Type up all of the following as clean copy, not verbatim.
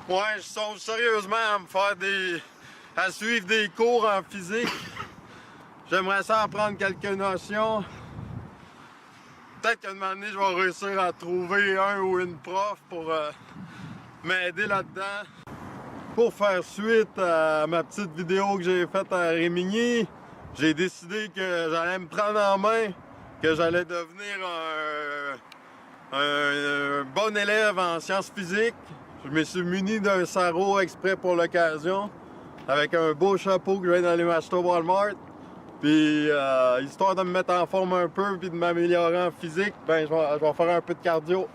Ouais, je songe sérieusement à me faire à suivre des cours en physique. J'aimerais ça apprendre quelques notions. Peut-être qu'à un moment donné, je vais réussir à trouver un ou une prof pour m'aider là-dedans. Pour faire suite à ma petite vidéo que j'ai faite à Rémigny, j'ai décidé que j'allais me prendre en main, que j'allais devenir un bon élève en sciences physiques. Je me suis muni d'un sarrau exprès pour l'occasion, avec un beau chapeau que je viens d'aller m'acheter au Walmart. Puis, histoire de me mettre en forme un peu puis de m'améliorer en physique, ben je vais faire un peu de cardio.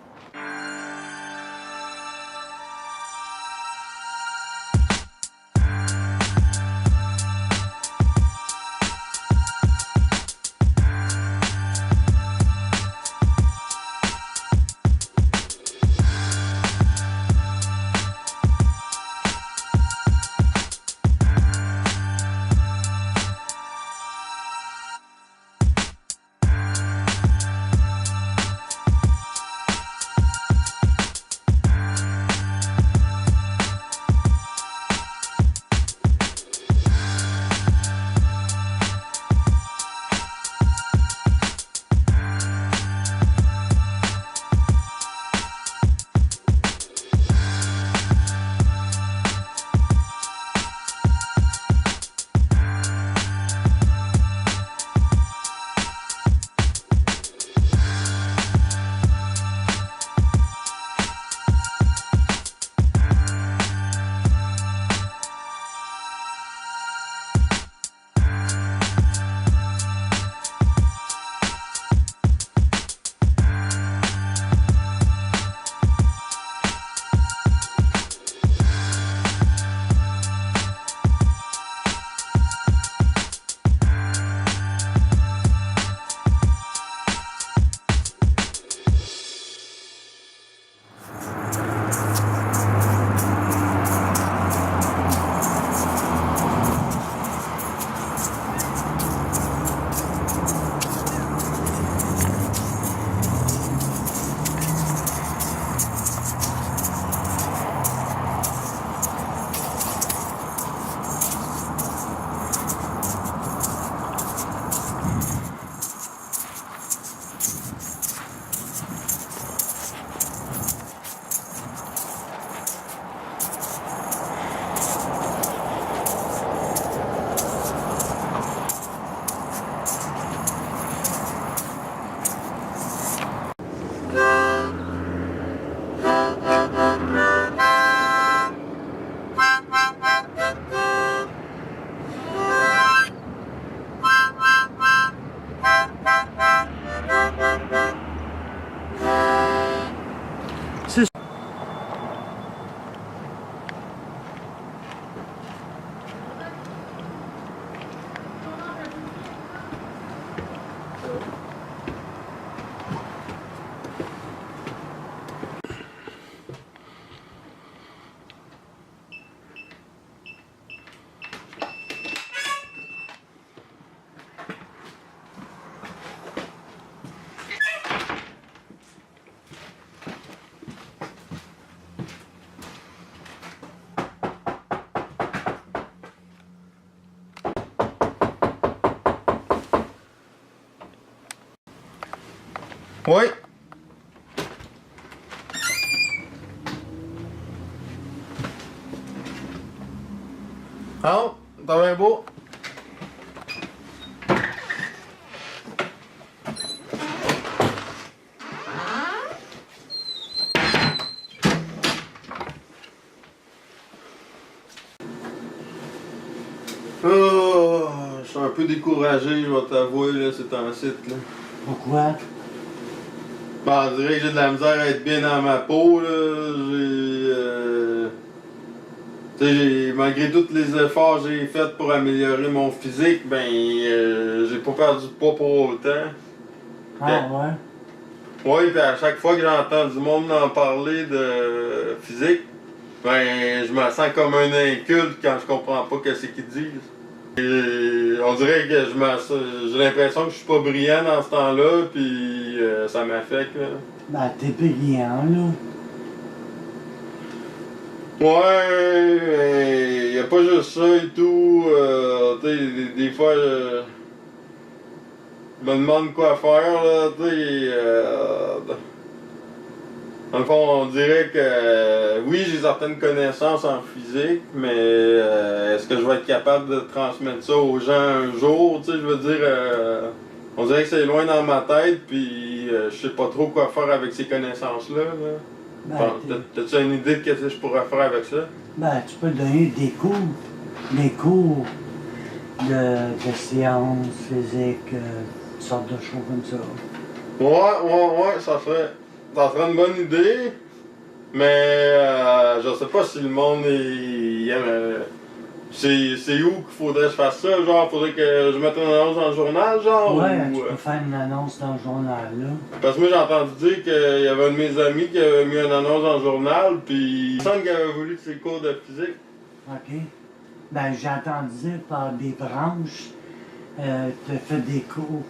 Oui. Ah, t'as bien beau. Oh, je suis un peu découragé, je vais t'avouer, là, c'est un site, là. Pourquoi? Ben, on dirait que j'ai de la misère à être bien dans ma peau, là. Tu sais, malgré tous les efforts que j'ai faits pour améliorer mon physique, ben, j'ai pas perdu de poids pour autant. Ah ouais? Oui, puis à chaque fois que j'entends du monde en parler de physique, ben, je me sens comme un inculte quand je comprends pas ce qu'ils disent. Et on dirait que j'ai l'impression que je suis pas brillant dans ce temps-là, puis ça m'affecte, là. Ben, t'es brillant, là. Ouais, y a pas juste ça et tout. Tu sais, des fois, je me demande quoi faire, là, tu sais. Dans le fond, on dirait que oui, j'ai certaines connaissances en physique, mais est-ce que je vais être capable de transmettre ça aux gens un jour? Tu sais, je veux dire, on dirait que c'est loin dans ma tête, puis je sais pas trop quoi faire avec ces connaissances-là. Là. Ben, T'as-tu une idée de ce que je pourrais faire avec ça? ben, tu peux donner des cours de sciences, physique, toutes sortes de choses comme ça. Ouais, ça serait une bonne idée, mais je sais pas si le monde il aime. C'est où qu'il faudrait que je fasse ça? Genre, faudrait que je mette une annonce dans le journal, genre? Ouais, ou, tu peux faire une annonce dans le journal, là. Parce que moi, j'ai entendu dire qu'il y avait un de mes amis qui avait mis une annonce dans le journal, puis il me semble qu'il avait voulu que ses cours de physique. OK. Ben, j'ai entendu dire par des branches, tu as fait des cours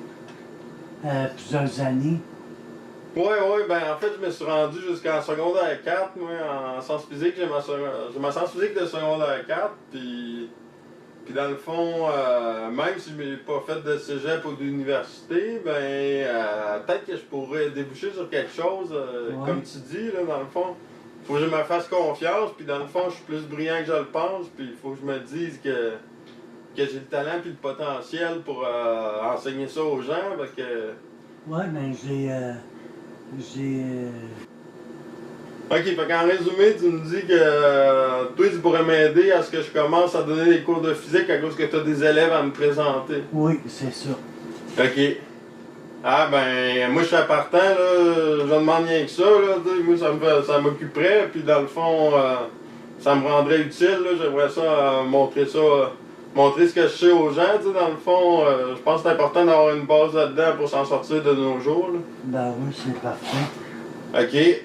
plusieurs années. Ouais, ben en fait, je me suis rendu jusqu'en secondaire 4, moi, en sciences physiques. J'ai ma sciences physique de secondaire 4, puis dans le fond, même si je n'ai pas fait de cégep ou d'université, ben peut-être que je pourrais déboucher sur quelque chose, comme tu dis, là, dans le fond. Faut que je me fasse confiance, puis dans le fond, je suis plus brillant que je le pense, puis il faut que je me dise que j'ai le talent puis le potentiel pour enseigner ça aux gens, parce que... Ouais, ben, Ok, fait qu'en résumé, tu me dis que toi, tu pourrais m'aider à ce que je commence à donner des cours de physique à cause que tu as des élèves à me présenter. Oui, c'est ça. Ok. Ah ben, moi je suis partant, là, je demande rien que ça, là, moi ça m'occuperait, puis dans le fond, ça me rendrait utile, là, j'aimerais ça, montrer ce que je sais aux gens, tu sais, dans le fond, je pense que c'est important d'avoir une base là-dedans pour s'en sortir de nos jours, là. Ben oui, c'est parfait. Ok.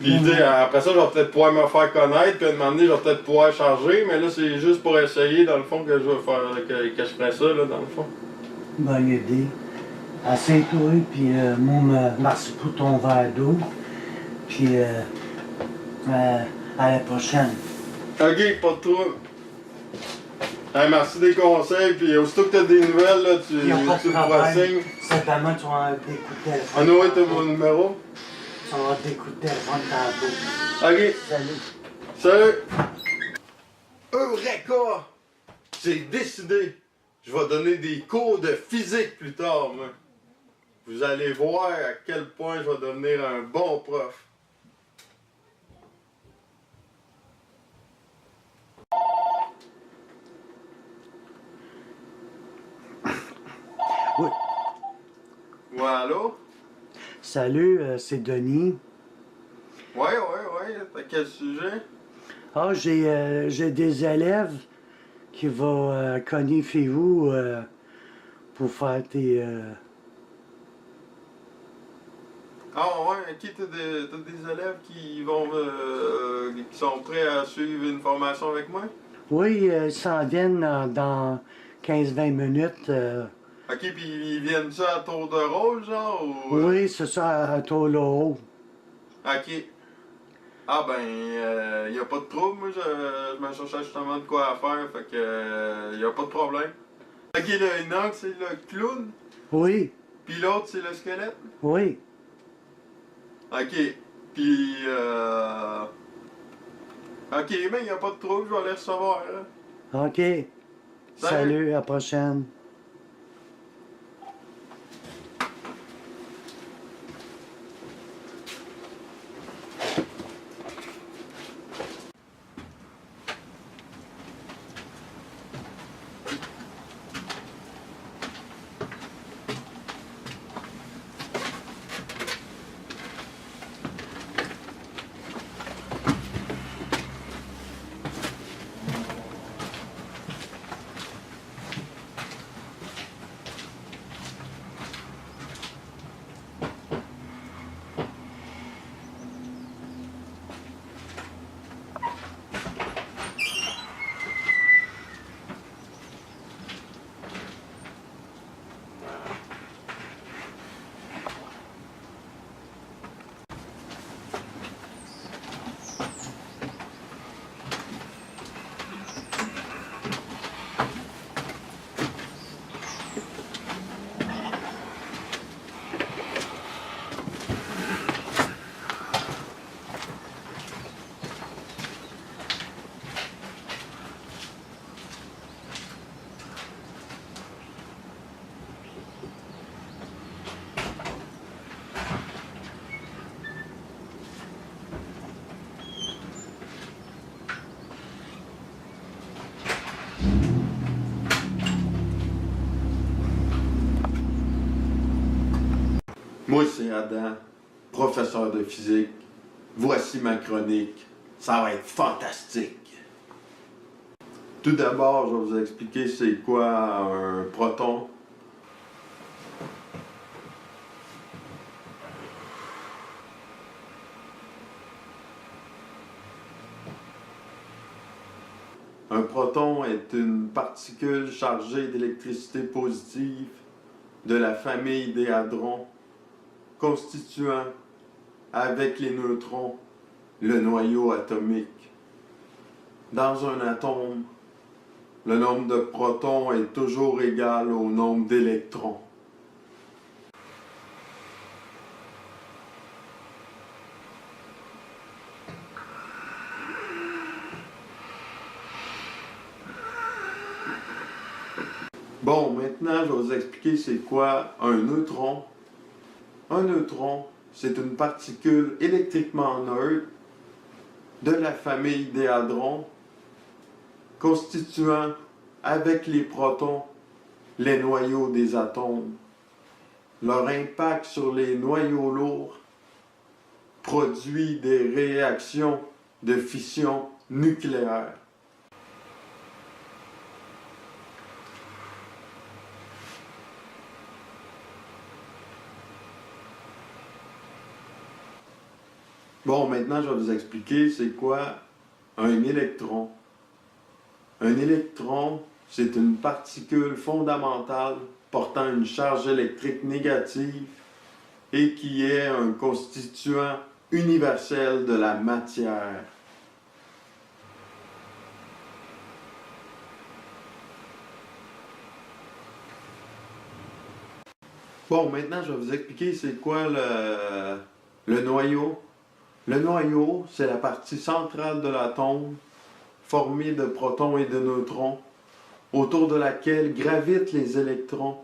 Puis tu sais, après ça, je vais peut-être pouvoir me faire connaître, puis à un moment donné, je vais peut-être pouvoir charger, mais là, c'est juste pour essayer, dans le fond, que je vais faire, que je ferais ça, là, dans le fond. Bonne idée. Assieds-toi, puis moi, merci pour ton verre d'eau. Puis à la prochaine. Ok, pas de trouble. Hey, merci des conseils, puis aussitôt que tu as des nouvelles, là, tu Il n'y a pas de me feras problème. signe. Simplement, tu vas avoir des coups de téléphone. Ah non, ouais, t'as mon numéro. Tu vas avoir des coups de téléphone tantôt. Ok, Salut. salut. Eureka! J'ai décidé. Je vais donner des cours de physique plus tard, moi. Vous allez voir à quel point je vais devenir un bon prof. Oui. Ouais, allô? Salut, c'est Denis. Ouais. T'as quel sujet? Ah, j'ai des élèves qui vont cogner chez vous pour faire tes... Ah ouais, ok, t'as des élèves qui vont qui sont prêts à suivre une formation avec moi? Oui, ils s'en viennent dans 15-20 minutes. Ok, puis ils viennent ça à tour de rôle, genre? Ou... Oui, c'est ça, à Tolo. Ok. Ah ben, y a pas de trouble, moi je me cherchais justement de quoi à faire, fait que y a pas de problème. Ok, le inox c'est le clown, Oui, puis l'autre c'est le squelette. oui. Ok, puis ok, mais y a pas de trouble, je vais les recevoir, là. OK. Salut, à la prochaine. Moi, c'est Adam, professeur de physique. Voici ma chronique. Ça va être fantastique. Tout d'abord, je vais vous expliquer c'est quoi un proton. Un proton est une particule chargée d'électricité positive de la famille des hadrons, constituant, avec les neutrons, le noyau atomique. Dans un atome, le nombre de protons est toujours égal au nombre d'électrons. Bon, maintenant, je vais vous expliquer c'est quoi un neutron. Un neutron, c'est une particule électriquement neutre de la famille des hadrons, constituant, avec les protons, les noyaux des atomes. Leur impact sur les noyaux lourds produit des réactions de fission nucléaire. Bon, maintenant, je vais vous expliquer c'est quoi un électron. Un électron, c'est une particule fondamentale portant une charge électrique négative et qui est un constituant universel de la matière. Bon, maintenant, je vais vous expliquer c'est quoi le noyau. Le noyau, c'est la partie centrale de l'atome, formée de protons et de neutrons, autour de laquelle gravitent les électrons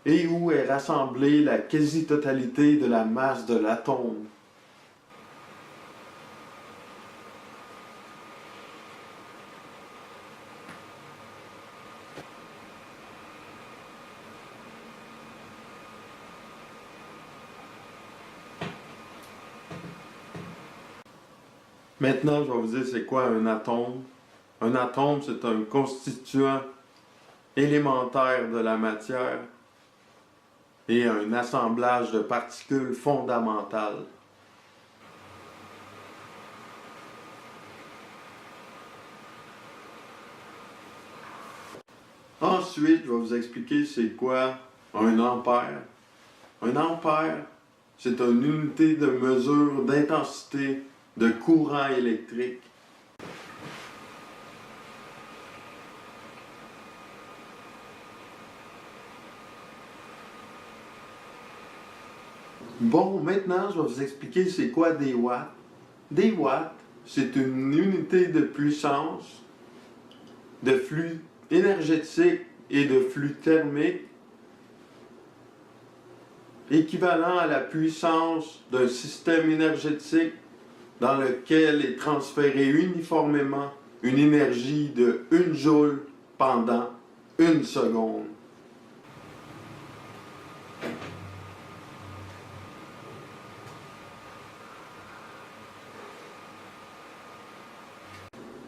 et où est rassemblée la quasi-totalité de la masse de l'atome. Maintenant, je vais vous dire c'est quoi un atome. Un atome, c'est un constituant élémentaire de la matière et un assemblage de particules fondamentales. Ensuite, je vais vous expliquer c'est quoi un ampère. Un ampère, c'est une unité de mesure d'intensité de courant électrique. Bon, maintenant, je vais vous expliquer c'est quoi des watts. Des watts, c'est une unité de puissance, de flux énergétique et de flux thermique équivalent à la puissance d'un système énergétique dans lequel est transférée uniformément une énergie de 1 joule pendant 1 seconde.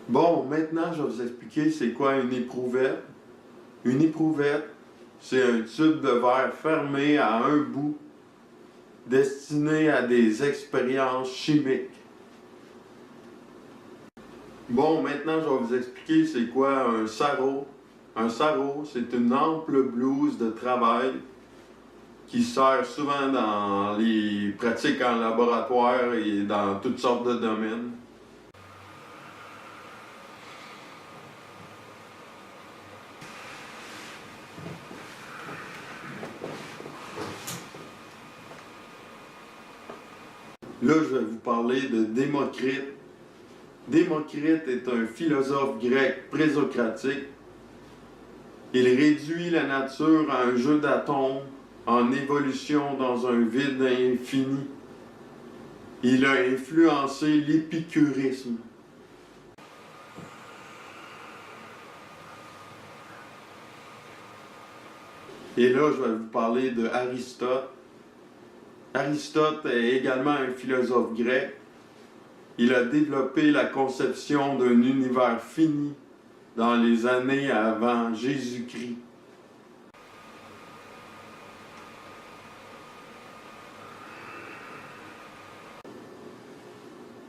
Bon, maintenant, je vais vous expliquer c'est quoi une éprouvette. Une éprouvette, c'est un tube de verre fermé à un bout destiné à des expériences chimiques. Bon, maintenant, je vais vous expliquer c'est quoi un sarrau. Un sarrau, c'est une ample blouse de travail qui sert souvent dans les pratiques en laboratoire et dans toutes sortes de domaines. Là, je vais vous parler de Démocrite. Démocrite est un philosophe grec présocratique. Il réduit la nature à un jeu d'atomes en évolution dans un vide infini. Il a influencé l'épicurisme. Et là, je vais vous parler de Aristote. Aristote est également un philosophe grec. Il a développé la conception d'un univers fini dans les années avant Jésus-Christ.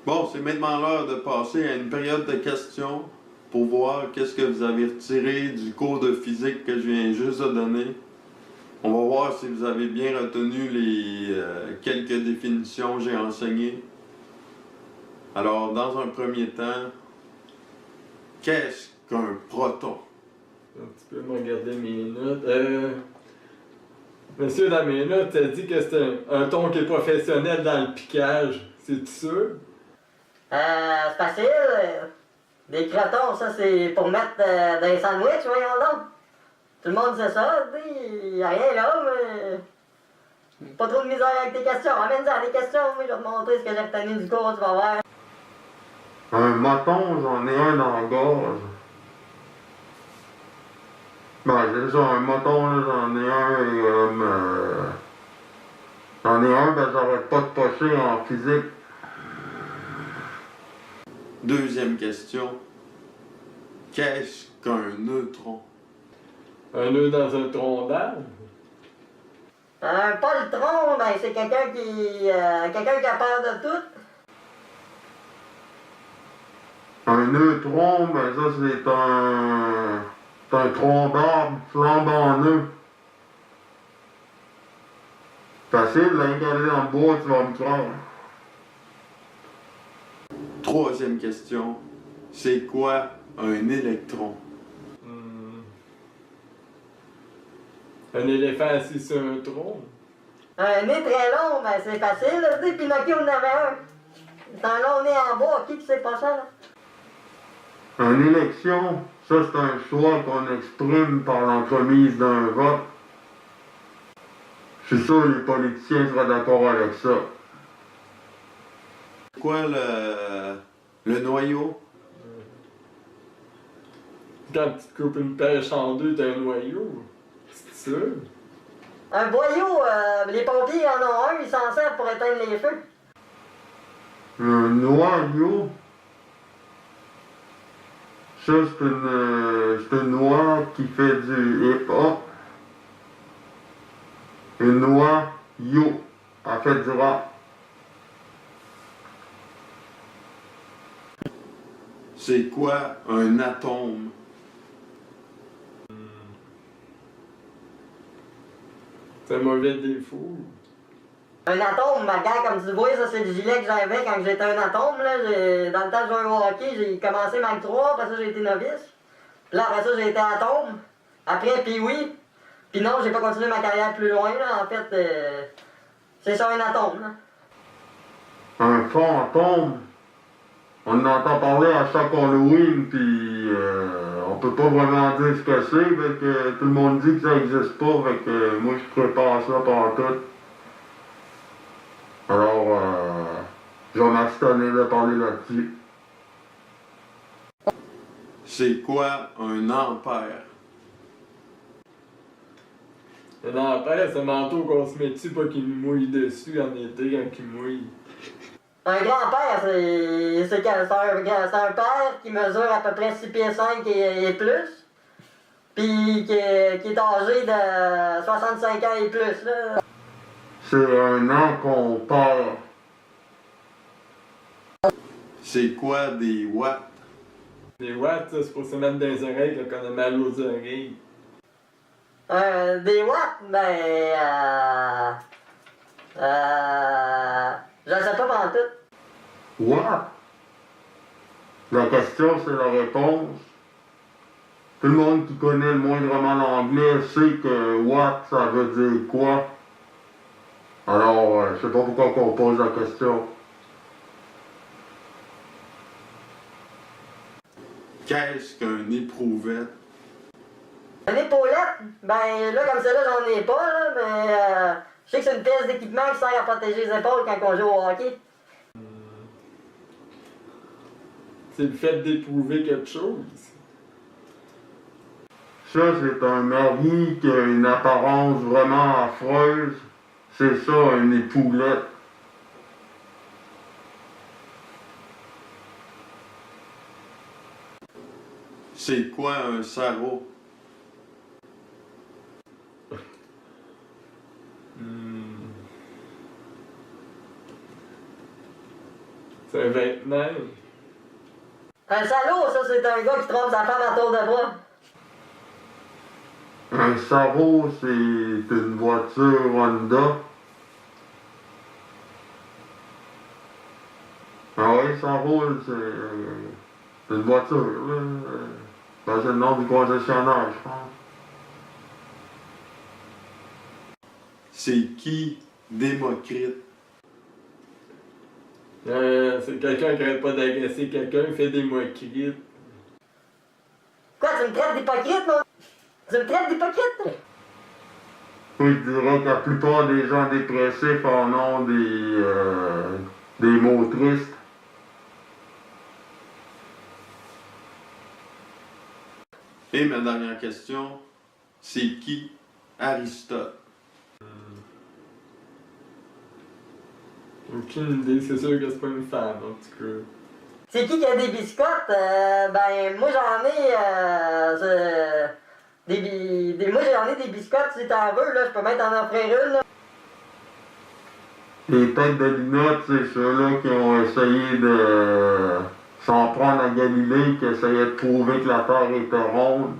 Bon, c'est maintenant l'heure de passer à une période de questions pour voir qu'est-ce que vous avez retiré du cours de physique que je viens juste de donner. On va voir si vous avez bien retenu les quelques définitions que j'ai enseignées. Alors, dans un premier temps, qu'est-ce qu'un proton? Tu peux me regarder mes notes. Monsieur, dans mes notes, t'as dit que c'est un ton qui est professionnel dans le piquage. C'est sûr? C'est facile. Des crotons, ça c'est pour mettre dans les sandwichs, voyons donc. Tout le monde sait ça, il y a rien là, mais... Pas trop de misère avec tes questions. Amène-en des questions, moi je vais te montrer ce que j'ai retenu du cours, tu vas voir. Un moton, j'en ai un dans la gorge. Ben, c'est ça, un moton, là, j'en ai un, j'en ai un, ben, j'arrête pas de pocher en physique. Deuxième question. Qu'est-ce qu'un neutron? Un nœud dans un tronc d'arbre? Un poltron, ben c'est quelqu'un qui a peur de tout. Un neutron, ben ça c'est un tronc d'arbre flambant nœud. Facile, l'incarner dans le bois, tu vas me croire. Troisième question. C'est quoi un électron? Un éléphant assis sur un tronc? Un nez très long, ben c'est facile, là, tu sais, Pinocchio en avait un. C'est un long nez en bois, qui sait pas ça, là? Une élection, ça c'est un choix qu'on exprime par l'entremise d'un vote. Je suis sûr que les politiciens seraient d'accord avec ça. C'est quoi le noyau? Quand tu te coupes une pêche en deux, t'as un noyau. C'est sûr? Un boyau, les pompiers en ont un, ils s'en servent pour éteindre les feux. Un noyau? Ça, c'est une noix qui fait du hip-hop. Une noix yo. Elle fait du rap. C'est quoi un atome? C'est un mauvais défaut. Un atome, ma gars, comme tu vois, ça c'est le gilet que j'avais quand j'étais un atome, là. Dans le temps de jouer au hockey, j'ai commencé Mac 3, après ça j'ai été novice. Puis là, après ça j'ai été atome. Après, puis oui. Puis non, j'ai pas continué ma carrière plus loin, là. En fait, c'est ça un atome, là. Un fantôme? On en entend parler à chaque Halloween, puis on peut pas vraiment dire ce que c'est, fait que tout le monde dit que ça existe pas, fait que moi je crois pas à ça pantoute. Alors, je vais m'abstenir de parler là-dessus. C'est quoi un ampère? Un ampère, c'est un manteau qu'on se met dessus pour qu'il mouille dessus en été quand il mouille. Un grand-père, c'est un père qui mesure à peu près 6 pieds 5 et plus. Puis qui est âgé de 65 ans et plus, là. C'est un ampère. C'est quoi des watts? Des watts, ça, c'est pour se mettre dans les oreilles quand on a mal aux oreilles. Des watts, ben, je ne sais pas pantoute. Watt? La question, c'est la réponse. Tout le monde qui connaît le moindrement l'anglais sait que watt, ça veut dire quoi. Alors, je sais pas pourquoi on pose la question. Qu'est-ce qu'un éprouvette? Une épaulette, ben là comme celle-là j'en ai pas, là, mais je sais que c'est une pièce d'équipement qui sert à protéger les épaules quand on joue au hockey. C'est le fait d'éprouver quelque chose. Ça, c'est un mari qui a une apparence vraiment affreuse. C'est ça, une époulette. C'est quoi un sarrau? C'est un vêtement. Un salaud, ça, c'est un gars qui trompe sa femme à tour de bras. Un sarrau, c'est une voiture Honda. Ah oui, sarrau, c'est une voiture, là. Ben, c'est le nom du concessionnaire, je pense. C'est qui Démocrite? C'est quelqu'un qui arrête pas d'agresser quelqu'un, il fait des moqueries. Quoi, tu me traites d'hypocrite, mon... Tu me traites d'hypocrite? Oui, je dirais que la plupart des gens dépressifs en ont des mots tristes. Et ma dernière question, c'est qui Aristote? Aucune idée, c'est sûr que c'est pas une femme, en tout cas. C'est qui a des biscottes? Ben, moi j'en ai, moi j'en ai des biscottes si t'en veux, là, je peux même t'en offrir une, là. Les têtes de linotte, c'est ceux-là qui ont essayé de s'en prendre à Galilée, qui essayaient de prouver que la Terre était ronde.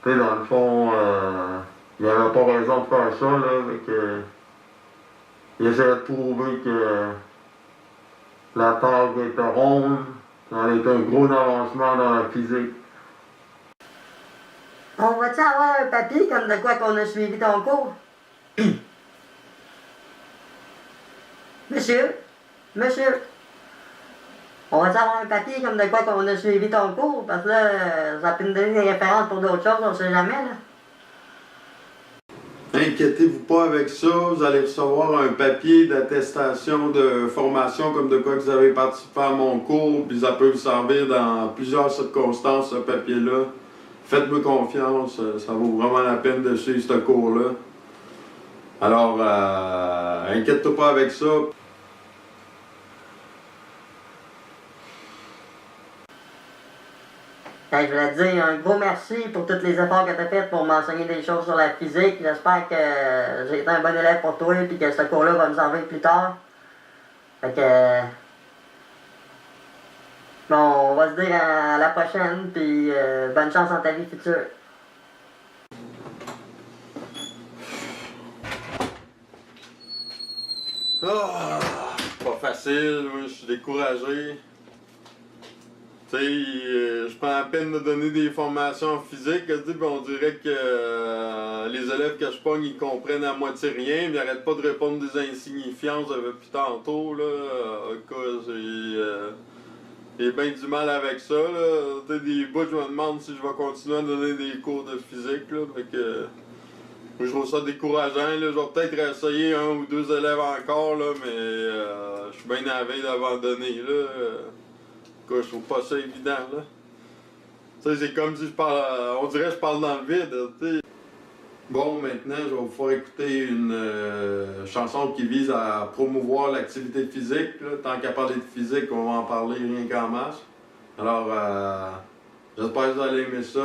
Tu sais, dans le fond, il n'y avait pas raison de faire ça, là, avec... il essayait de prouver que la Terre était ronde, ça était un gros avancement dans la physique. On va-tu avoir un papier comme de quoi qu'on a suivi ton cours? Monsieur, on va-tu avoir un papier comme de quoi qu'on a suivi ton cours? Parce que là, ça peut nous donner des références pour d'autres choses, on sait jamais, là. Inquiétez-vous pas avec ça, vous allez recevoir un papier d'attestation de formation comme de quoi que vous avez participé à mon cours, puis ça peut vous servir dans plusieurs circonstances, ce papier-là. Faites-moi confiance, ça vaut vraiment la peine de suivre ce cours-là. Alors, inquiète-toi pas avec ça. Je voulais te dire un gros merci pour tous les efforts que tu as fait pour m'enseigner des choses sur la physique. J'espère que j'ai été un bon élève pour toi et que ce cours-là va me servir plus tard. Fait que... Bon, on va se dire à la prochaine, puis bonne chance dans ta vie future. Ah, pas facile, moi, je suis découragé. Tu sais, je prends la peine de donner des formations en physique, puis on dirait que les élèves que je pogne, ils comprennent à moitié rien, puis ils n'arrêtent pas de répondre des insignifiances depuis tantôt, là. J'ai bien du mal avec ça, là. Tu sais, des bouts, je me demande si je vais continuer à donner des cours de physique, là, fait que... Je trouve ça décourageant, là. Je vais peut-être essayer 1 ou 2 élèves encore, là, mais je suis bien à la veille d'abandonner, là. Je trouve pas ça évident, là. Tu sais, c'est comme si je parle... on dirait que je parle dans le vide, tu sais. Bon, maintenant, je vais vous faire écouter une chanson qui vise à promouvoir l'activité physique, là. Tant qu'à parler de physique, on va en parler rien qu'en masse. Alors, j'espère que vous allez aimer ça.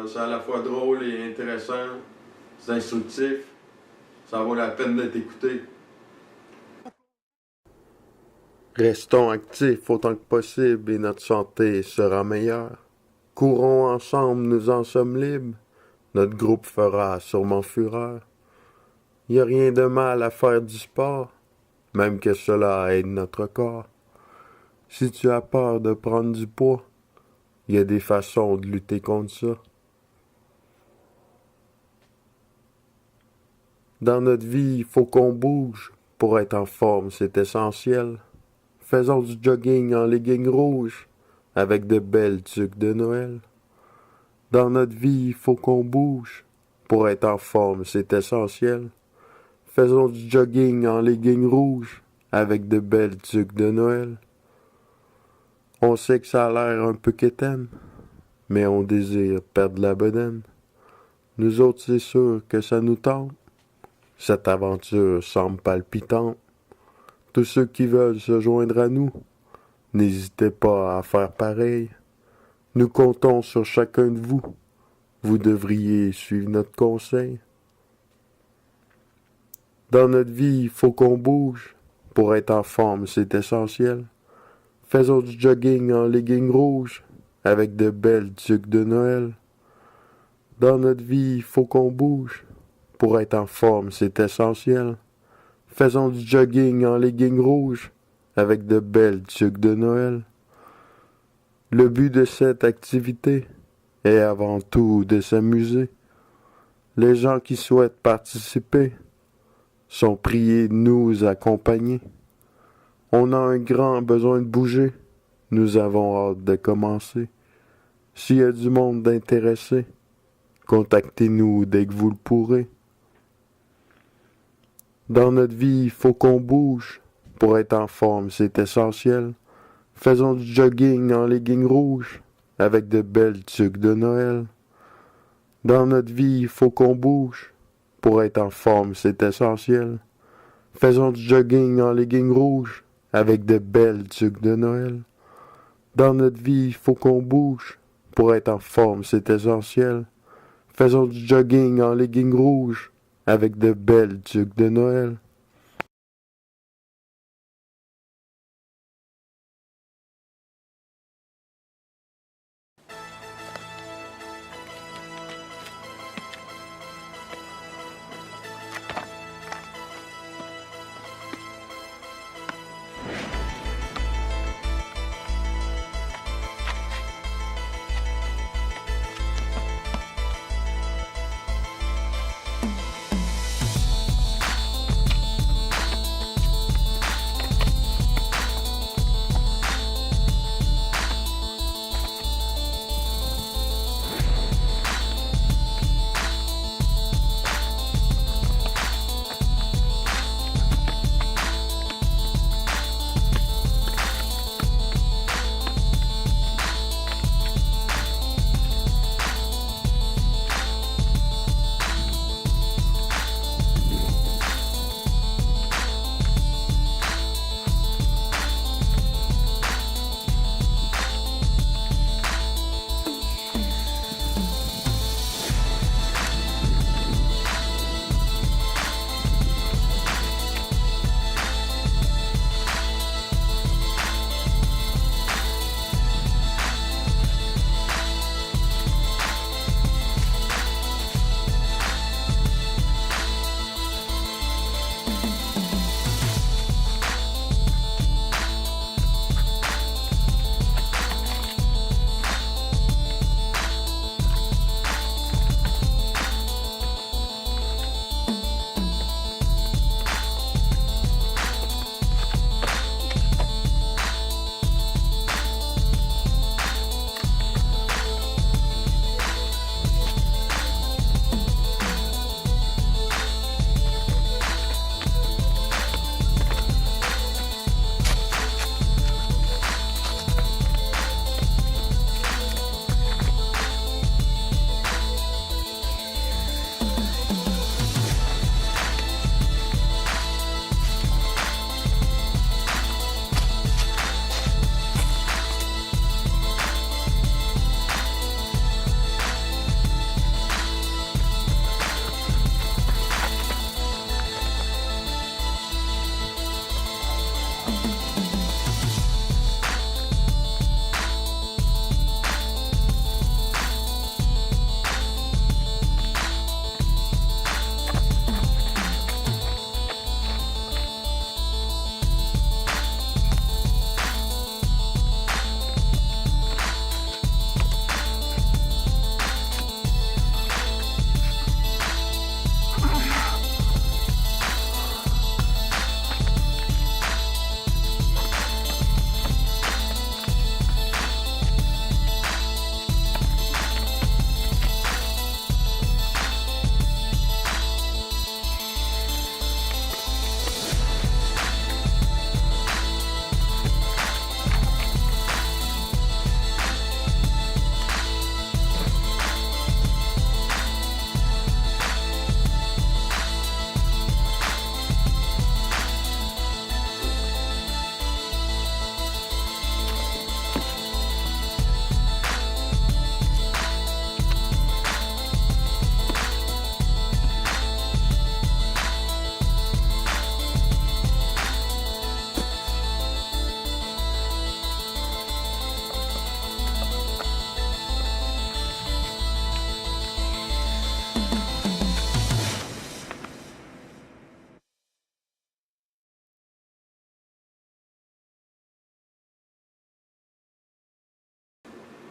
C'est à la fois drôle et intéressant. C'est instructif. Ça vaut la peine d'être écouté. Restons actifs autant que possible et notre santé sera meilleure. Courons ensemble, nous en sommes libres. Notre groupe fera sûrement fureur. Y a rien de mal à faire du sport, même que cela aide notre corps. Si tu as peur de prendre du poids, y a des façons de lutter contre ça. Dans notre vie, il faut qu'on bouge. Pour être en forme, c'est essentiel. Faisons du jogging en leggings rouges, avec de belles tuques de Noël. Dans notre vie, il faut qu'on bouge. Pour être en forme, c'est essentiel. Faisons du jogging en leggings rouges, avec de belles tuques de Noël. On sait que ça a l'air un peu quétaine, mais on désire perdre la bedaine. Nous autres, c'est sûr que ça nous tente. Cette aventure semble palpitante. Tous ceux qui veulent se joindre à nous, n'hésitez pas à faire pareil. Nous comptons sur chacun de vous. Vous devriez suivre notre conseil. Dans notre vie, il faut qu'on bouge. Pour être en forme, c'est essentiel. Faisons du jogging en leggings rouges, avec de belles tuques de Noël. Dans notre vie, il faut qu'on bouge. Pour être en forme, c'est essentiel. Faisons du jogging en leggings rouges, avec de belles tuques de Noël. Le but de cette activité est avant tout de s'amuser. Les gens qui souhaitent participer sont priés de nous accompagner. On a un grand besoin de bouger. Nous avons hâte de commencer. S'il y a du monde d'intéressé, contactez-nous dès que vous le pourrez. Dans notre vie, il faut qu'on bouge. Pour être en forme, c'est essentiel. Faisons du jogging en leggings rouges, avec de belles tuques de Noël. Dans notre vie, il faut qu'on bouge. Pour être en forme, c'est essentiel. Faisons du jogging en leggings rouges, avec de belles tuques de Noël. Dans notre vie, il faut qu'on bouge. Pour être en forme, c'est essentiel. Faisons du jogging en leggings rouges, avec de belles tuques de Noël.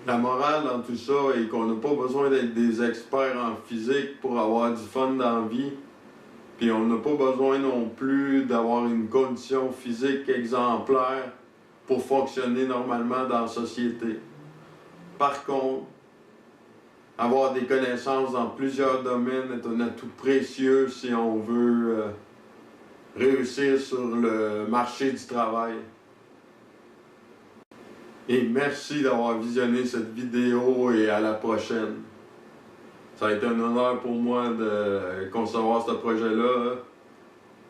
La morale dans tout ça est qu'on n'a pas besoin d'être des experts en physique pour avoir du fun dans la vie. Puis on n'a pas besoin non plus d'avoir une condition physique exemplaire pour fonctionner normalement dans la société. Par contre, avoir des connaissances dans plusieurs domaines est un atout précieux si on veut réussir sur le marché du travail. Et merci d'avoir visionné cette vidéo et à la prochaine. Ça a été un honneur pour moi de concevoir ce projet-là.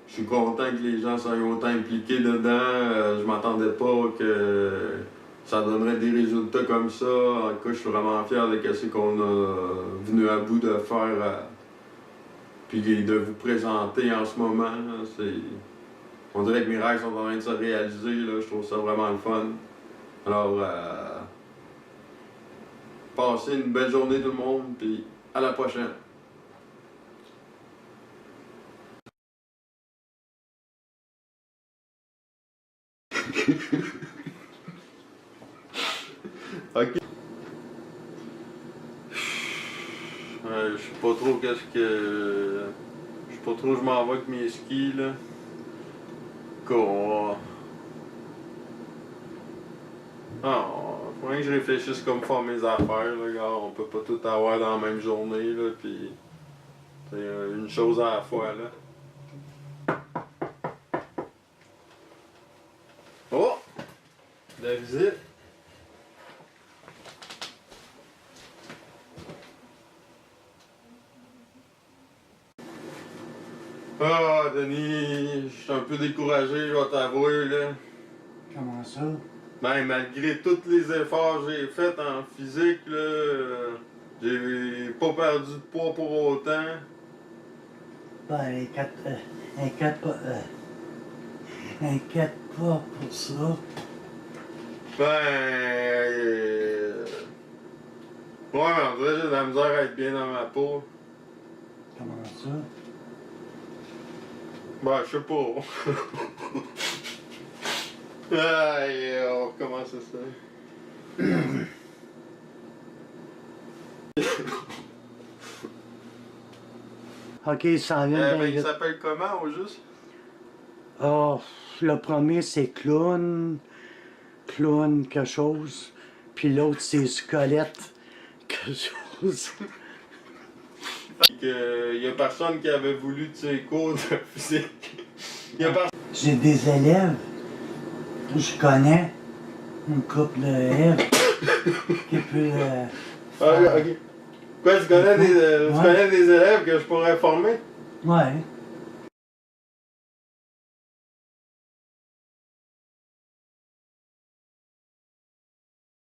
Je suis content que les gens soient autant impliqués dedans. Je m'attendais pas que ça donnerait des résultats comme ça. En tout cas, je suis vraiment fier de ce qu'on a venu à bout de faire. Puis de vous présenter en ce moment. On dirait que mes rêves sont en train de se réaliser. Là. Je trouve ça vraiment le fun. Alors, passez une belle journée tout le monde, puis à la prochaine. Ok. Je sais pas trop qu'est-ce que... Je sais pas trop où je m'en vais avec mes skis, là. Quoi? Ah, faut que je réfléchisse comme faire mes affaires, là, gars. On peut pas tout avoir dans la même journée, là, pis c'est une chose à la fois, là. Oh! La visite! Ah, Denis, je suis un peu découragé, je vais t'avouer, là. Comment ça? Ben, malgré tous les efforts que j'ai faits en physique, là, j'ai pas perdu de poids pour autant. Ben, inquiète pas pour ça. Ouais, mais en vrai, j'ai de la misère à être bien dans ma peau. Comment ça? Ben, je sais pas. Aïe, on recommence ça. Ok, ça vient Ben, il vite. s'appelle comment, au juste? Oh, le premier c'est clown quelque chose. Puis l'autre c'est squelette quelque chose. Il y a personne qui avait voulu de ses cours de physique. Il y a personne. J'ai des élèves, je connais une couple d'élèves qui peut. Ah, ok. Quoi, tu connais des élèves que je pourrais former? Ouais.